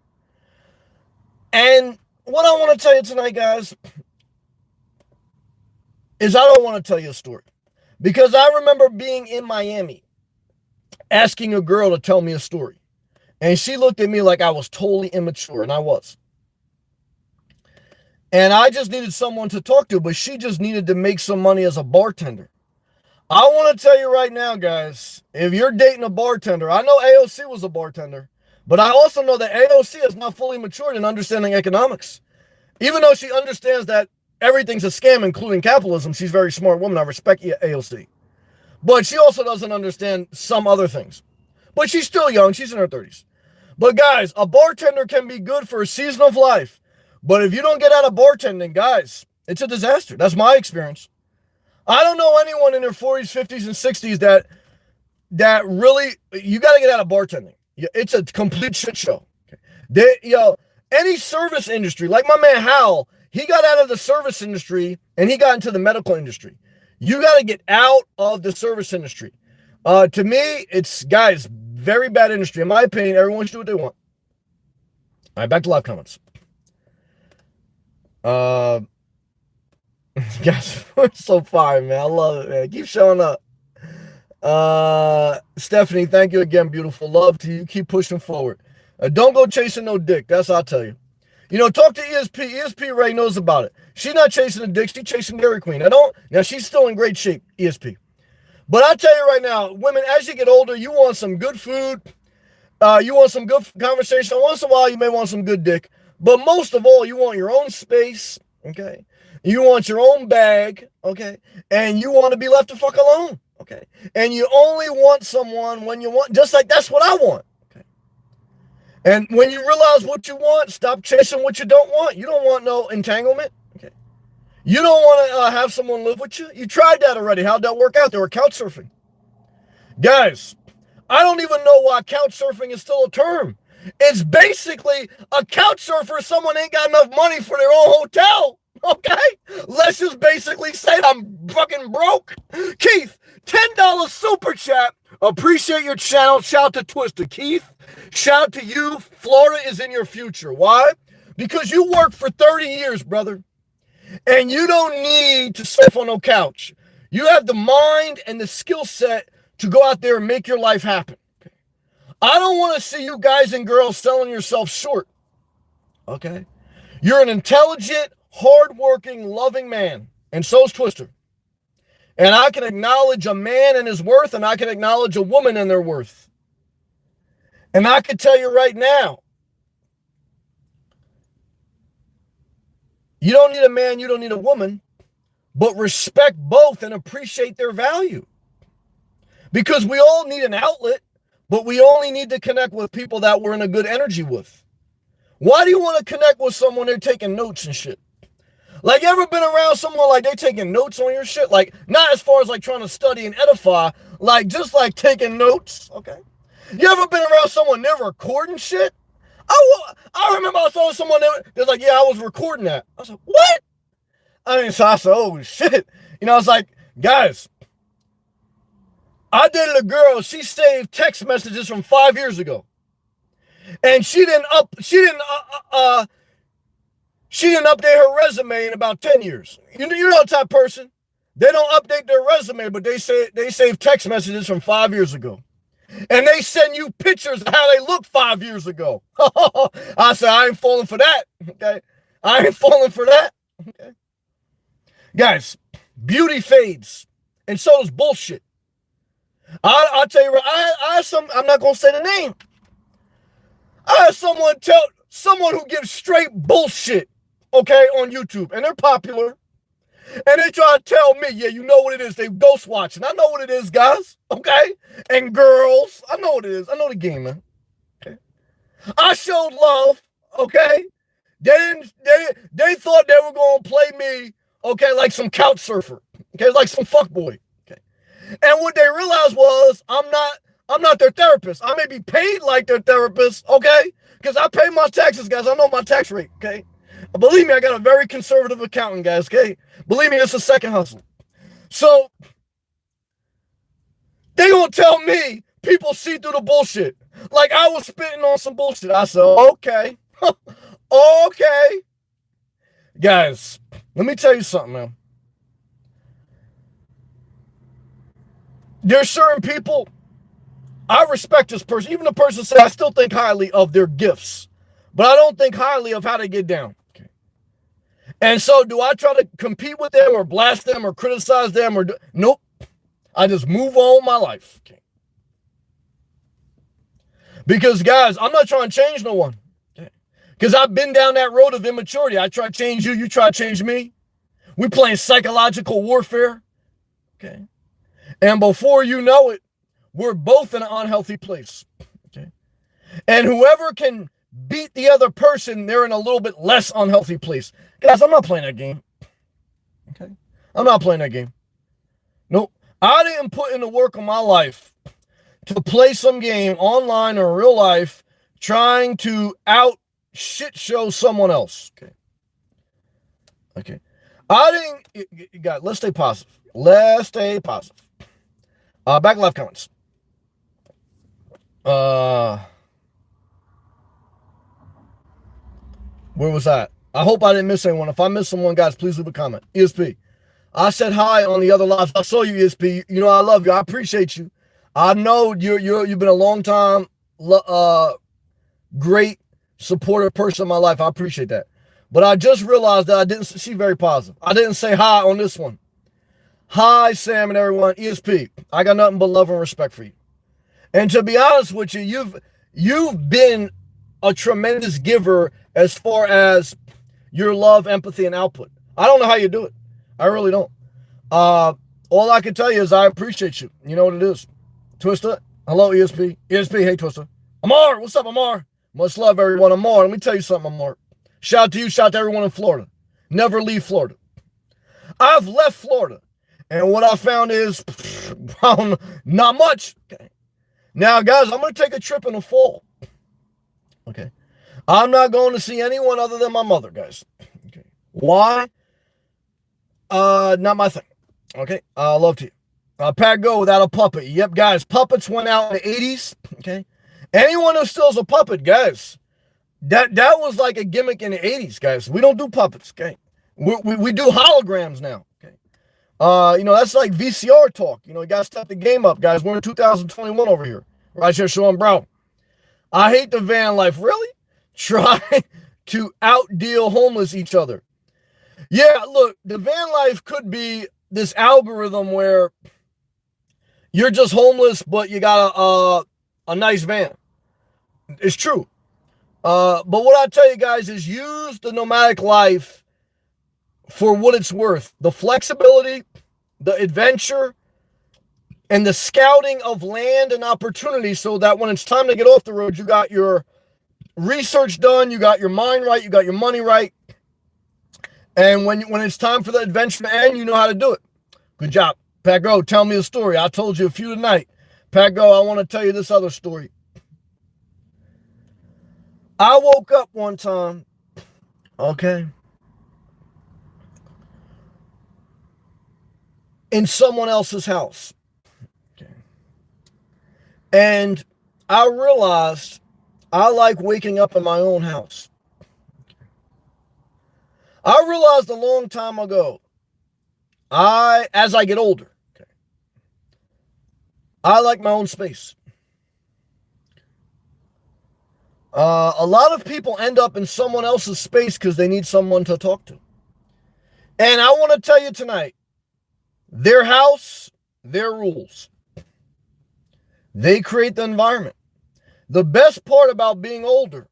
And what I want to tell you tonight, guys, is I don't want to tell you a story. Because I remember being in Miami, asking a girl to tell me a story. And she looked at me like I was totally immature, and I was. And I just needed someone to talk to, but she just needed to make some money as a bartender. I want to tell you right now, guys, if you're dating a bartender, I know AOC was a bartender, but I also know that AOC is not fully matured in understanding economics. Even though she understands that everything's a scam, including capitalism, she's a very smart woman. I respect AOC. But she also doesn't understand some other things. But she's still young. She's in her 30s. But guys, a bartender can be good for a season of life. But if you don't get out of bartending, guys, it's a disaster. That's my experience. I don't know anyone in their 40s, 50s, and 60s that really, you got to get out of bartending. It's a complete shit show. Any service industry, like my man Hal, he got out of the service industry and he got into the medical industry. You got to get out of the service industry. To me, it's, guys, very bad industry. In my opinion, everyone should do what they want. All right, back to live comments. Guys, we're so fire, man. I love it, man. Keep showing up. Stephanie, thank you again, beautiful. Love to you. Keep pushing forward. Don't go chasing no dick. That's what I'll tell you. Talk to ESP. ESP Ray knows about it. She's not chasing a dick. She's chasing Dairy Queen. Now, she's still in great shape, ESP. But I'll tell you right now, women, as you get older, you want some good food. You want some good conversation. Once in a while, you may want some good dick. But most of all, you want your own space, okay? You want your own bag, okay? And you want to be left the fuck alone, okay? And you only want someone when you want, just like that's what I want, okay? And when you realize what you want, stop chasing what you don't want. You don't want no entanglement, okay? You don't want to have someone live with you. You tried that already. How'd that work out? They were couch surfing. Guys, I don't even know why couch surfing is still a term. It's basically a couch surfer. Someone ain't got enough money for their own hotel. Okay? Let's just basically say I'm fucking broke. Keith, $10 super chat. Appreciate your channel. Shout to Twister. Keith, shout to you. Florida is in your future. Why? Because you worked for 30 years, brother. And you don't need to surf on no couch. You have the mind and the skill set to go out there and make your life happen. I don't want to see you guys and girls selling yourself short. Okay? You're an intelligent, hardworking, loving man. And so's Twister. And I can acknowledge a man and his worth, and I can acknowledge a woman and their worth. And I can tell you right now, you don't need a man, you don't need a woman, but respect both and appreciate their value. Because we all need an outlet, but we only need to connect with people that we're in a good energy with. Why do you want to connect with someone they're taking notes and shit? Like, you ever been around someone like they taking notes on your shit? Like, not as far as like trying to study and edify, like just like taking notes, okay? You ever been around someone they're recording shit? I remember I saw someone that was like, yeah, I was recording that. I was like, what? So I said, oh shit. I was like, guys, I dated a girl, she saved text messages from 5 years ago. And she didn't update her resume in about 10 years. You know the type of person. They don't update their resume, but they save text messages from 5 years ago. And they send you pictures of how they looked 5 years ago. I said, I ain't falling for that. Okay. I ain't falling for that. Okay. Guys, beauty fades. And so does bullshit. I'll tell you, I'm not going to say the name. I had someone who gives straight bullshit, okay, on YouTube. And they're popular. And they try to tell me, yeah, you know what it is. They ghost watching. I know what it is, guys. Okay? And girls. I know what it is. I know the game, man. Okay? I showed love. Okay? They thought they were going to play me, okay, like some couch surfer. Okay? Like some fuckboy. Okay? And what they realized was I'm not their therapist. I may be paid like their therapist, okay? because I pay my taxes, guys. I know my tax rate, okay? Believe me, I got a very conservative accountant, guys, okay? Believe me, it's a second hustle. So, they gonna tell me people see through the bullshit. Like I was spitting on some bullshit. I said, okay. Okay. Guys, let me tell you something, man. There's certain people, I respect this person. Even the person said I still think highly of their gifts, but I don't think highly of how they get down. Okay. And so do I try to compete with them or blast them or criticize them or nope. I just move on my life. Okay. Because guys, I'm not trying to change no one. Okay. Because I've been down that road of immaturity. I try to change you, you try to change me. We're playing psychological warfare. Okay. And before you know it, we're both in an unhealthy place. Okay. And whoever can beat the other person, they're in a little bit less unhealthy place. Guys, I'm not playing that game. Okay. I'm not playing that game. Nope. I didn't put in the work of my life to play some game online or real life trying to out shit show someone else. Okay. Okay. I didn't, guys, let's stay positive. Let's stay positive. Back left comments. Where was that? I hope I didn't miss anyone. If I missed someone, guys, please leave a comment. ESP. I said hi on the other lives. I saw you, ESP. You know I love you. I appreciate you. I know you've been a long time, great supportive person in my life. I appreciate that. But I just realized that I didn't see very positive. I didn't say hi on this one. Hi, Sam and everyone. ESP. I got nothing but love and respect for you. And to be honest with you, you've been a tremendous giver as far as your love, empathy, and output. I don't know how you do it. I really don't. All I can tell you is I appreciate you. You know what it is. Twister, hello, ESP. ESP, hey, Twister. Amar, what's up, Amar? Much love, everyone. Amar, let me tell you something, Amar. Shout out to you, shout out to everyone in Florida. Never leave Florida. I've left Florida, and what I found is not much. Okay. Now, guys, I'm going to take a trip in the fall. Okay. I'm not going to see anyone other than my mother, guys. Okay. Why? Not my thing. Okay. Love to you. Pat Go without a puppet. Yep, guys. Puppets went out in the 80s. Okay. Anyone who steals a puppet, guys, that was like a gimmick in the 80s, guys. We don't do puppets. Okay. We do holograms now. Okay. That's like VCR talk. You got to step the game up, guys. We're in 2021 over here. Right here, Sean Brown. I hate the van life. Really? Try to outdeal homeless each other. Yeah, look, the van life could be this algorithm where you're just homeless, but you got a nice van. It's true. But what I tell you guys is use the nomadic life for what it's worth. The flexibility, the adventure, and the scouting of land and opportunity so that when it's time to get off the road, you got your research done, you got your mind right, you got your money right. And when it's time for the adventure to end, you know how to do it. Good job. Pat Go, tell me a story. I told you a few tonight. Pat Go, I want to tell you this other story. I woke up one time, okay, in someone else's house. Okay. And I realized I like waking up in my own house. I realized a long time ago, as I get older, okay, I like my own space. A lot of people end up in someone else's space because they need someone to talk to. And I want to tell you tonight, their house, their rules. They create the environment. The best part about being older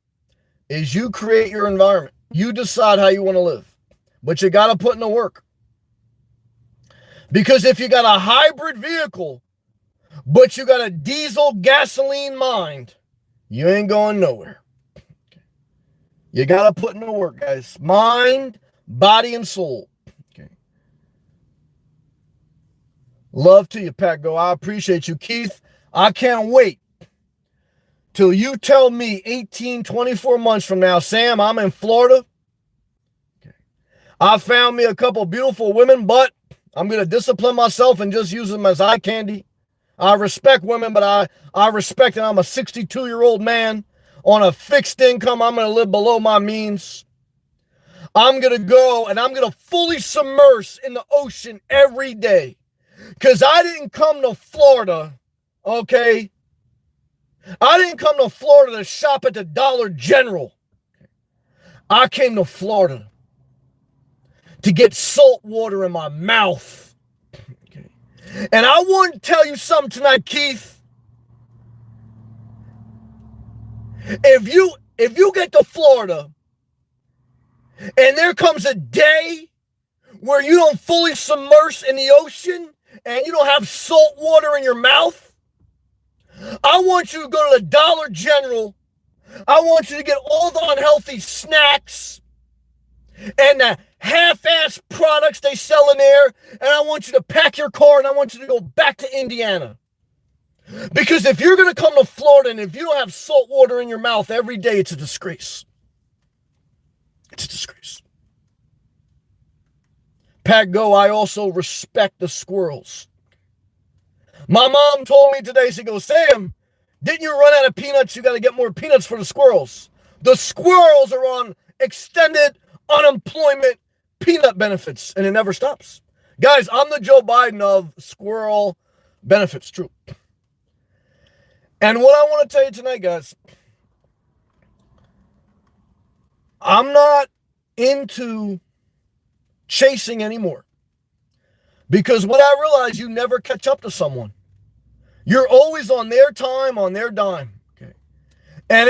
is you create your environment. You decide how you want to live. But you got to put in the work. Because if you got a hybrid vehicle, but you got a diesel gasoline mind, you ain't going nowhere. You got to put in the work, guys. Mind, body, and soul. Okay. Love to you, Pat Go. I appreciate you, Keith. I can't wait till you tell me 18, 24 months from now, Sam, I'm in Florida. I found me a couple beautiful women, but I'm going to discipline myself and just use them as eye candy. I respect women, but I respect that I'm a 62-year-old man on a fixed income. I'm going to live below my means. I'm going to go and I'm going to fully submerge in the ocean every day. Because I didn't come to Florida, okay? I didn't come to Florida to shop at the Dollar General. I came to Florida to get salt water in my mouth. Okay. And I want to tell you something tonight, Keith. If you get to Florida and there comes a day where you don't fully submerge in the ocean and you don't have salt water in your mouth, I want you to go to the Dollar General. I want you to get all the unhealthy snacks and the half-ass products they sell in there, and I want you to pack your car and I want you to go back to Indiana. Because if you're going to come to Florida and if you don't have salt water in your mouth every day, it's a disgrace. It's a disgrace. Pat Go, I also respect the squirrels. My mom told me today, she goes, Sam, didn't you run out of peanuts? You got to get more peanuts for the squirrels. The squirrels are on extended unemployment peanut benefits, and it never stops. Guys, I'm the Joe Biden of squirrel benefits, true. And what I want to tell you tonight, guys, I'm not into chasing anymore. Because what I realize, you never catch up to someone. You're always on their time, on their dime. Okay. And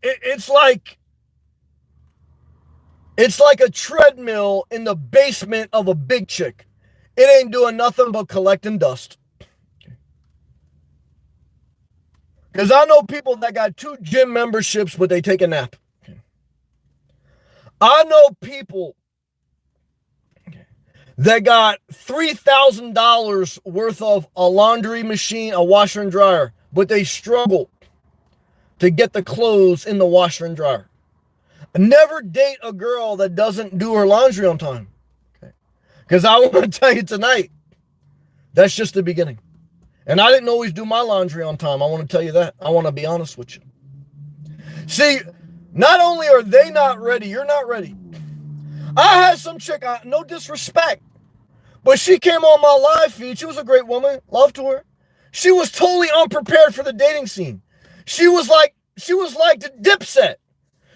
it's like a treadmill in the basement of a big chick. It ain't doing nothing but collecting dust. Because I know people that got 2 gym memberships, but they take a nap. I know people that got $3,000 worth of a laundry machine, a washer and dryer, but they struggle to get the clothes in the washer and dryer. Never date a girl that doesn't do her laundry on time. Okay. Because I want to tell you tonight, that's just the beginning. And I didn't always do my laundry on time. I want to tell you that. I want to be honest with you. See, not only are they not ready, you're not ready. I had some chick, no disrespect, but she came on my live feed. She was a great woman. Loved her. She was totally unprepared for the dating scene. She was like the Dipset.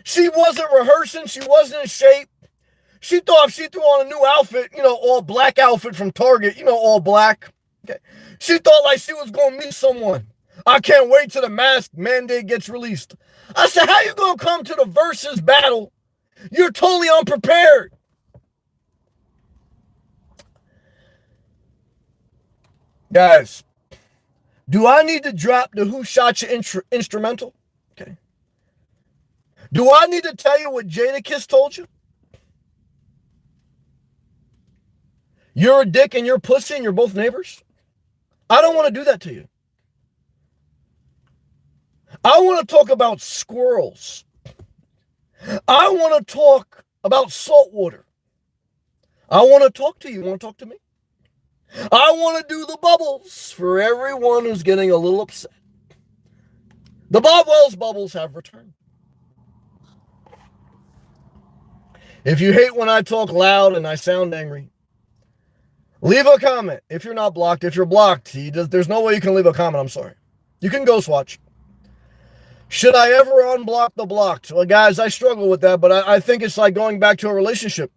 She wasn't rehearsing. She wasn't in shape. She thought if she threw on a new outfit, all black outfit from Target, all black. Okay. She thought like she was going to meet someone. I can't wait till the mask mandate gets released. I said, how you going to come to the versus battle? You're totally unprepared. Guys, do I need to drop the Who Shot You instrumental? Okay. Do I need to tell you what Jadakiss told you? You're a dick and you're pussy and you're both neighbors? I don't want to do that to you. I want to talk about squirrels. I want to talk about salt water. I want to talk to you. You want to talk to me? I want to do the bubbles for everyone who's getting a little upset. The bubbles have returned. If you hate when I talk loud and I sound angry, leave a comment. If you're not blocked, if you're blocked, there's no way you can leave a comment. I'm sorry. You can ghost watch. Should I ever unblock the blocked? Well, guys, I struggle with that, but I think it's like going back to a relationship.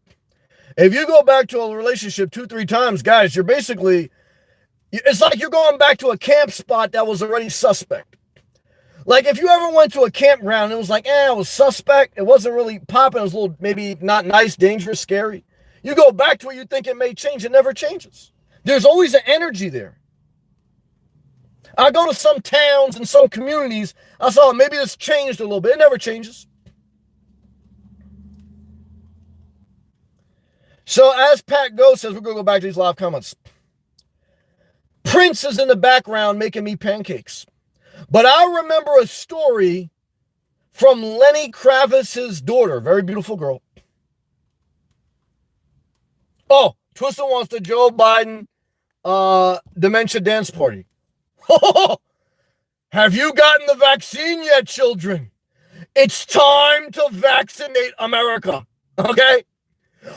If you go back to a relationship 2-3 times, guys, it's like you're going back to a camp spot that was already suspect. Like if you ever went to a campground and it was like, it was suspect. It wasn't really popping. It was a little, maybe not nice, dangerous, scary. You go back to where you think it may change. It never changes. There's always an energy there. I go to some towns and some communities. I saw maybe this changed a little bit. It never changes. So as Pat Go says, we're going to go back to these live comments. Prince is in the background making me pancakes. But I remember a story from Lenny Kravitz's daughter, very beautiful girl. Oh, Twister wants the Joe Biden dementia dance party. Have you gotten the vaccine yet, children? It's time to vaccinate America. Okay?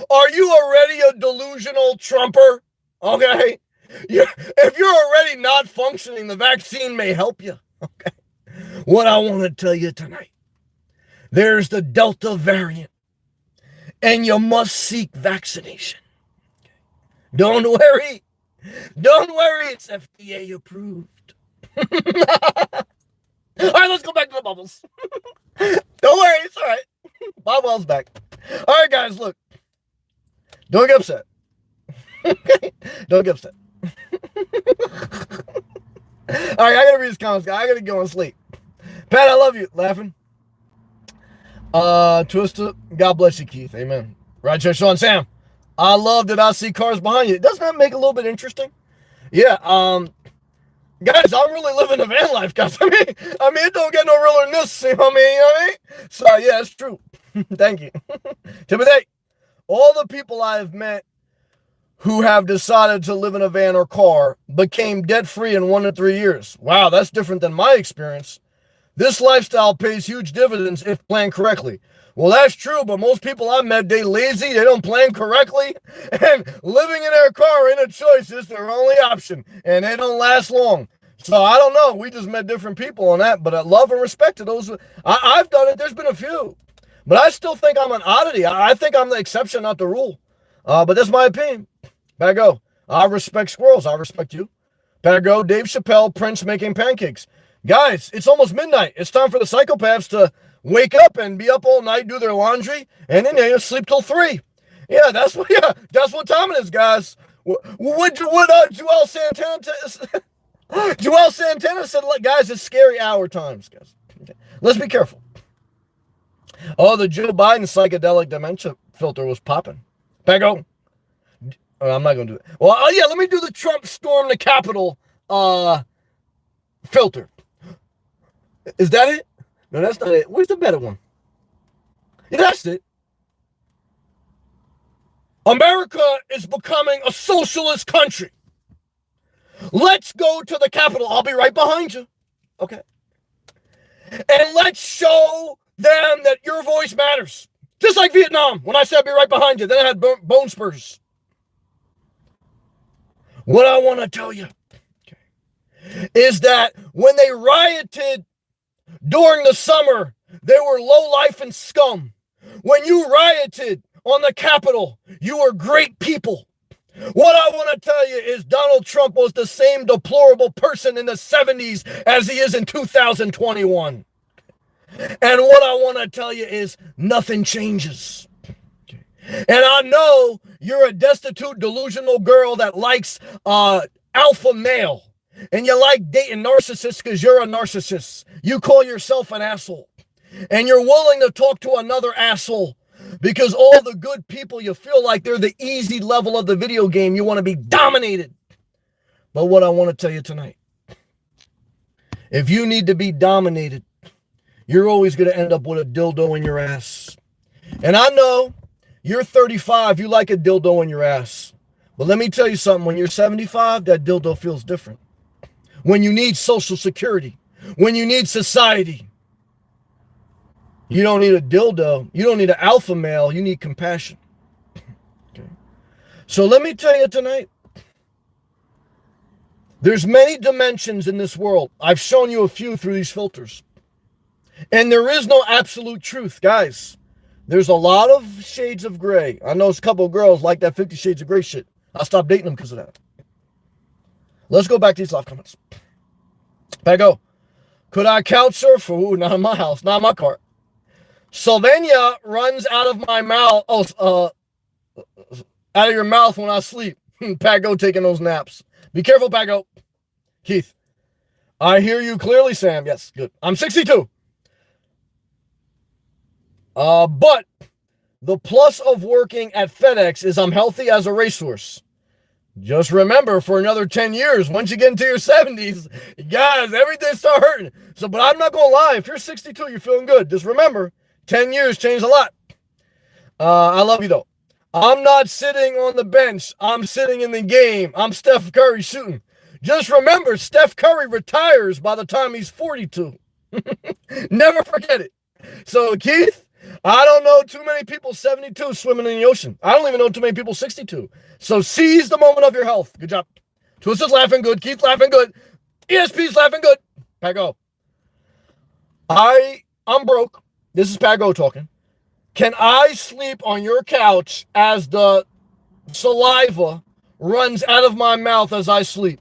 Are you already a delusional Trumper? Okay? If you're already not functioning, the vaccine may help you. Okay? What I want to tell you tonight, there's the Delta variant, and you must seek vaccination. Don't worry. Don't worry. It's FDA approved. All right, let's go back to the bubbles. Don't worry. It's all right. Bob Wells back. All right, guys, look. Don't get upset. Don't get upset. All right, I got to read these comments, guys. I got to go and sleep. Pat, I love you. Laughing. Twister, God bless you, Keith. Amen. Roger, Sean, Sam. I love that I see cars behind you. Doesn't that make it a little bit interesting? Yeah, guys, I'm really living the van life, guys. I mean, it don't get no realer than this, you know what I mean? So, yeah, it's true. Thank you. Timothy, all the people I have met who have decided to live in a van or car became debt-free in 1 to 3 years. Wow, that's different than my experience. This lifestyle pays huge dividends if planned correctly. Well, that's true, but most people I've met, they lazy, they don't plan correctly, and living in their car in a choice is their only option, and they don't last long. So I don't know. We just met different people on that, but I love and respect to those. I've done it. There's been a few, but I still think I'm an oddity. I think I'm the exception, not the rule. But that's my opinion. Back go. I respect squirrels. I respect you. Back go. Dave Chappelle, Prince making pancakes. Guys, it's almost midnight. It's time for the psychopaths to wake up and be up all night, do their laundry, and then they sleep till 3. Yeah, that's what time it is, guys. What Joel Santana said, guys, it's scary hour times, guys. Okay. Let's be careful. Oh, the Joe Biden psychedelic dementia filter was popping. Pego. I'm not going to do it. Well, yeah, let me do the Trump storm the Capitol filter. Is that it? No, that's not it. Where's the better one? Yeah, that's it. America is becoming a socialist country. Let's go to the Capitol. I'll be right behind you. Okay. And let's show them that your voice matters. Just like Vietnam, when I said I'd be right behind you, then I had bone spurs. What I want to tell you is that when they rioted during the summer, they were lowlife and scum. When you rioted on the Capitol, you were great people. What I want to tell you is Donald Trump was the same deplorable person in the 70s as he is in 2021. And what I want to tell you is nothing changes. And I know you're a destitute, delusional girl that likes alpha male. And you like dating narcissists because you're a narcissist. You call yourself an asshole. And you're willing to talk to another asshole because all the good people, you feel like they're the easy level of the video game. You want to be dominated. But what I want to tell you tonight, if you need to be dominated, you're always going to end up with a dildo in your ass. And I know you're 35, you like a dildo in your ass. But let me tell you something, when you're 75, that dildo feels different. When you need Social Security, when you need society, you don't need a dildo. You don't need an alpha male. You need compassion. Okay. So let me tell you tonight, there's many dimensions in this world. I've shown you a few through these filters. And there is no absolute truth, guys. There's a lot of shades of gray. I know a couple of girls like that 50 Shades of Gray shit. I stopped dating them because of that. Let's go back to these live comments. Back go. Could I couch surf? Ooh, not in my house, not in my car. Sylvania runs out of my mouth. Out of your mouth when I sleep. Pago taking those naps. Be careful, Pago. Keith. I hear you clearly, Sam. Yes, good. I'm 62. But the plus of working at FedEx is I'm healthy as a racehorse. Just remember, for another 10 years, once you get into your 70s, guys, everything start hurting. So, but I'm not going to lie. If you're 62, you're feeling good. Just remember, 10 years changed a lot. I love you, though. I'm not sitting on the bench. I'm sitting in the game. I'm Steph Curry shooting. Just remember, Steph Curry retires by the time he's 42. Never forget it. So, Keith, I don't know too many people 72 swimming in the ocean. I don't even know too many people 62. So seize the moment of your health. Good job. Twister's laughing good. Keith laughing good. ESP's laughing good. Pago. I'm broke. This is Pago talking. Can I sleep on your couch as the saliva runs out of my mouth as I sleep?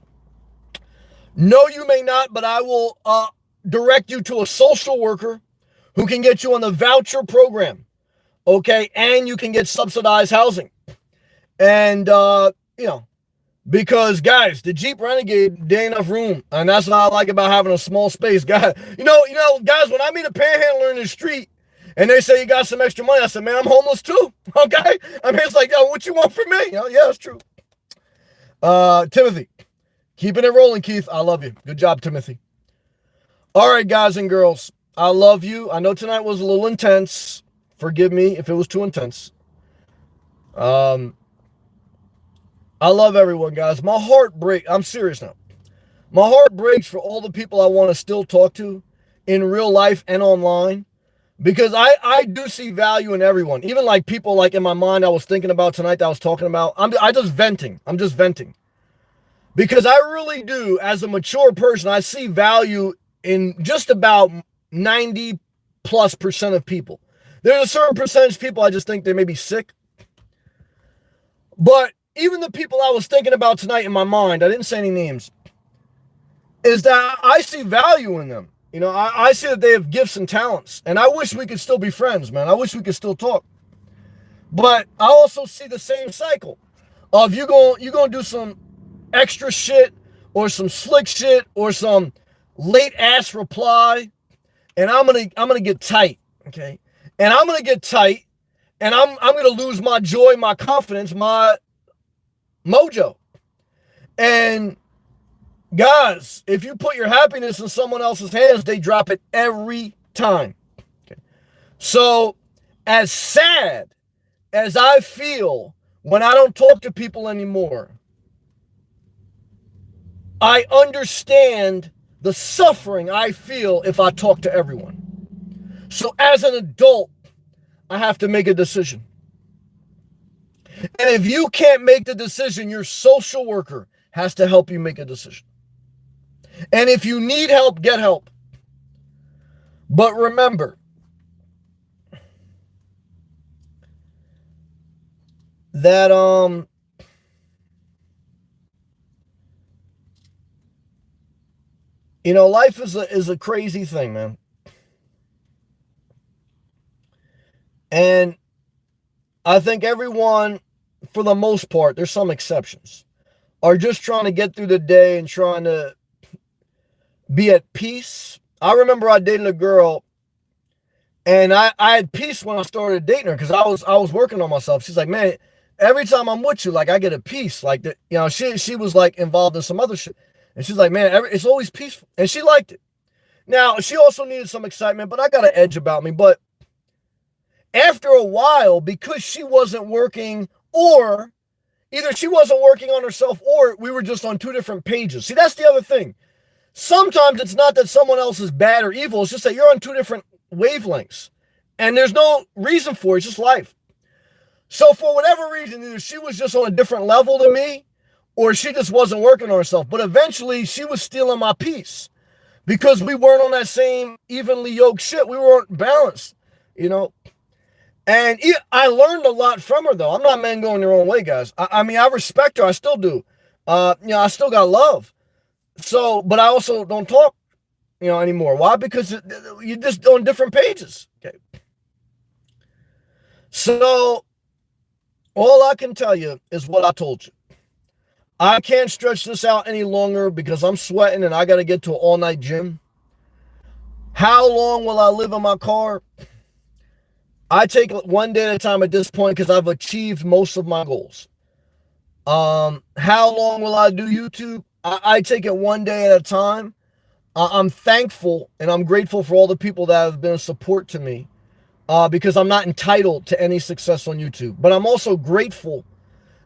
No, you may not, but I will direct you to a social worker who can get you on the voucher program. Okay, and you can get subsidized housing. And, because, guys, the Jeep Renegade, there ain't enough room. And that's what I like about having a small space. Guys, guys, when I meet a panhandler in the street and they say you got some extra money, I said, man, I'm homeless too. Okay? I mean, it's like, yo, what you want from me? Yeah, that's true. Timothy, keeping it rolling, Keith. I love you. Good job, Timothy. All right, guys and girls, I love you. I know tonight was a little intense. Forgive me if it was too intense. I love everyone, guys. My heart breaks. I'm serious now. My heart breaks for all the people I want to still talk to in real life and online, because I do see value in everyone. Even like people like in my mind I was thinking about tonight that I was talking about. I'm just venting. Because I really do, as a mature person, I see value in just about 90+% of people. There's a certain percentage of people I just think they may be sick. But even the people I was thinking about tonight in my mind, I didn't say any names, is that I see value in them. I see that they have gifts and talents, and I wish we could still be friends, man. I wish we could still talk. But I also see the same cycle of you going to do some extra shit or some slick shit or some late ass reply, and I'm gonna get tight, okay? And I'm gonna get tight, and I'm gonna lose my joy, my confidence, my mojo. And guys, if you put your happiness in someone else's hands, they drop it every time. Okay. So, as sad as I feel when I don't talk to people anymore, I understand the suffering I feel if I talk to everyone. So as an adult, I have to make a decision. And if you can't make the decision, your social worker has to help you make a decision. And if you need help, get help. But remember that life is a crazy thing, man. And I think everyone, for the most part, there's some exceptions, are just trying to get through the day and trying to be at peace. I remember I dated a girl, and I had peace when I started dating her because I was working on myself. She's like, man, every time I'm with you, like I get a peace. Like that, she was like involved in some other shit, and she's like, man, it's always peaceful, and she liked it. Now she also needed some excitement, but I got an edge about me. But after a while, because she wasn't working, or either she wasn't working on herself, or we were just on two different pages. See, that's the other thing. Sometimes it's not that someone else is bad or evil. It's just that you're on two different wavelengths. And there's no reason for it. It's just life. So for whatever reason, either she was just on a different level than me, or she just wasn't working on herself. But eventually, she was stealing my peace because we weren't on that same evenly yoked shit. We weren't balanced, And I learned a lot from her, though. I'm not men going their own way, guys. I mean, I respect her. I still do. I still got love. So, but I also don't talk, anymore. Why? Because you're just on different pages. Okay. So, all I can tell you is what I told you. I can't stretch this out any longer because I'm sweating and I got to get to an all-night gym. How long will I live in my car? I take one day at a time at this point because I've achieved most of my goals. How long will I do YouTube? I take it one day at a time. I'm thankful and I'm grateful for all the people that have been a support to me, because I'm not entitled to any success on YouTube. But I'm also grateful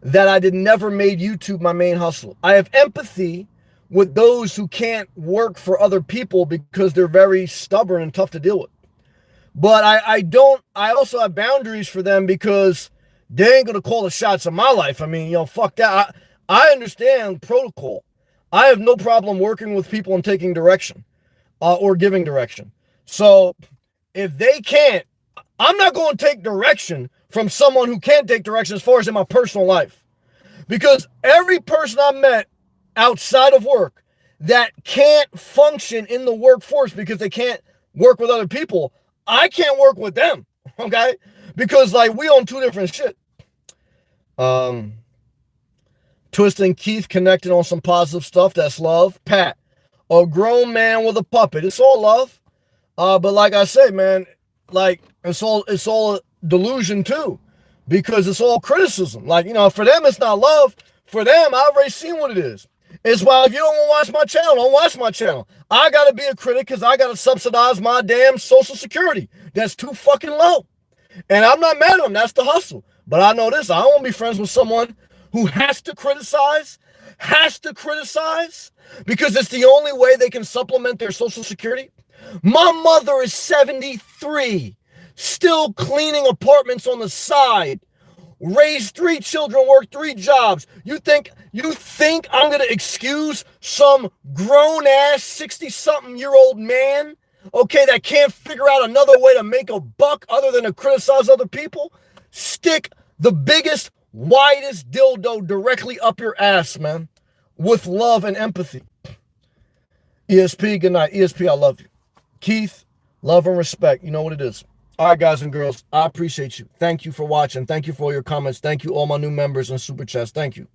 that I never made YouTube my main hustle. I have empathy with those who can't work for other people because they're very stubborn and tough to deal with. But I also have boundaries for them because they ain't going to call the shots in my life. I mean, fuck that. I understand protocol. I have no problem working with people and taking direction, or giving direction. So if they can't, I'm not going to take direction from someone who can't take direction as far as in my personal life. Because every person I've met outside of work that can't function in the workforce because they can't work with other people, I can't work with them, okay? Because, like, we own two different shit. Twisting Keith connected on some positive stuff. That's love. Pat, a grown man with a puppet. It's all love. But like I say, man, like, it's all delusion too, because it's all criticism. Like, for them, it's not love. For them, I've already seen what it is. It's why if you don't want to watch my channel, don't watch my channel. I got to be a critic because I got to subsidize my damn Social Security. That's too fucking low. And I'm not mad at them. That's the hustle. But I know this. I don't want to be friends with someone who has to criticize, because it's the only way they can supplement their Social Security. My mother is 73, still cleaning apartments on the side, raised 3 children, worked 3 jobs. You think I'm going to excuse some grown-ass 60-something-year-old man, okay, that can't figure out another way to make a buck other than to criticize other people? Stick the biggest, widest dildo directly up your ass, man, with love and empathy. ESP, good night. ESP, I love you. Keith, love and respect. You know what it is. All right, guys and girls, I appreciate you. Thank you for watching. Thank you for all your comments. Thank you, all my new members and super chats. Thank you.